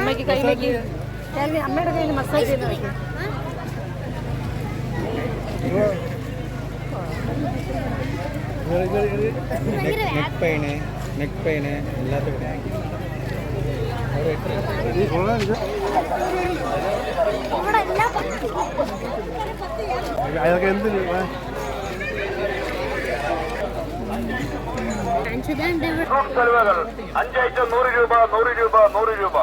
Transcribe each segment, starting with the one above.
അമ്മയ്ക്ക് കയ്യിലേക്ക് അമ്മയുടെ കയ്യിൽ മസാജ് ചെയ്യുന്ന വയ്ക്കും. നെക്ക് പെയിന് എല്ലാത്തിനും അതൊക്കെ എന്തിന് ഹൽവകൾ 5 ഐറ്റം 100 രൂപ 100 രൂപ 100 രൂപ.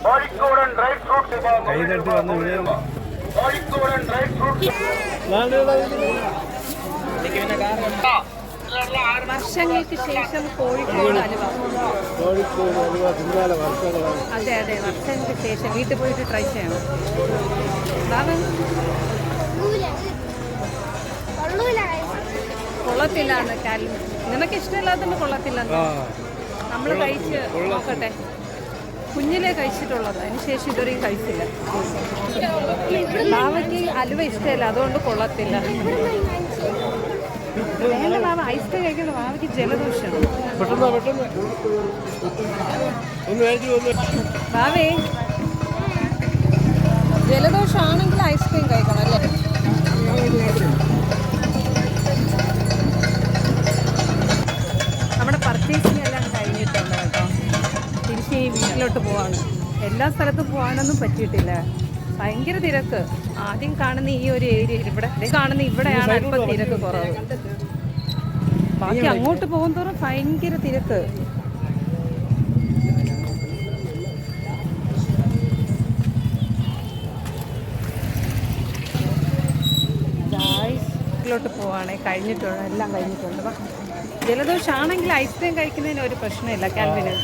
കോഴിക്കോടൻ ഡ്രൈ ഫ്രൂട്ട് കൈതട്ടി വന്ന് കോഴിക്കോടൻ ഡ്രൈ ഫ്രൂട്ട് വർഷങ്ങൾക്ക് ശേഷം കോഴിക്കോട് അലുവ. അതെ അതെ, വർഷങ്ങൾക്ക് ശേഷം വീട്ടിൽ പോയിട്ട് ട്രൈ ചെയ്യണം. കൊള്ളത്തില്ലാന്ന് കാര്യം നിനക്ക് ഇഷ്ടമില്ലാത്തതുകൊണ്ട് കൊള്ളത്തില്ലെന്ന് നമ്മൾ കഴിച്ച് നോക്കട്ടെ. കുഞ്ഞിലേ കഴിച്ചിട്ടുള്ളത്, അതിനുശേഷം ഇതുവരെയും കഴിച്ചില്ല. ബാവയ്ക്ക് അലുവ ഇഷ്ടമല്ല, അതുകൊണ്ട് കൊള്ളത്തില്ല. വേണ്ട ബാവ, ഐസ്ക്രീം കഴിക്കുന്ന ബാവയ്ക്ക് ജലദോഷം. ബാവേ, ജലദോഷമാണെങ്കിൽ ഐസ്ക്രീം കഴിക്കണം അല്ലേ? നമ്മുടെ പർച്ചേസിങ് എല്ലാം കഴിഞ്ഞിട്ടുണ്ട് കേട്ടോ. തിരിച്ച് ഈ വീട്ടിലോട്ട് പോവാണ്. എല്ലാ സ്ഥലത്തും പോകാനൊന്നും പറ്റിയിട്ടില്ല, ഭയങ്കര തിരക്ക്. ആദ്യം കാണുന്ന ഈ ഒരു ഏരിയയിൽ ഇവിടെയാണ് അല്പം തിരക്ക് കുറവ്. ബാക്കി അങ്ങോട്ട് പോകും തോറും ഭയങ്കര തിരക്ക്. ോട്ട് പോവാണേ, കഴിഞ്ഞിട്ടുണ്ട്, എല്ലാം കഴിഞ്ഞിട്ടുണ്ട്. ജലദോഷമാണെങ്കിൽ ഐസ്ക്രീം കഴിക്കുന്നതിന് ഒരു പ്രശ്നമില്ല കാൽവിന്.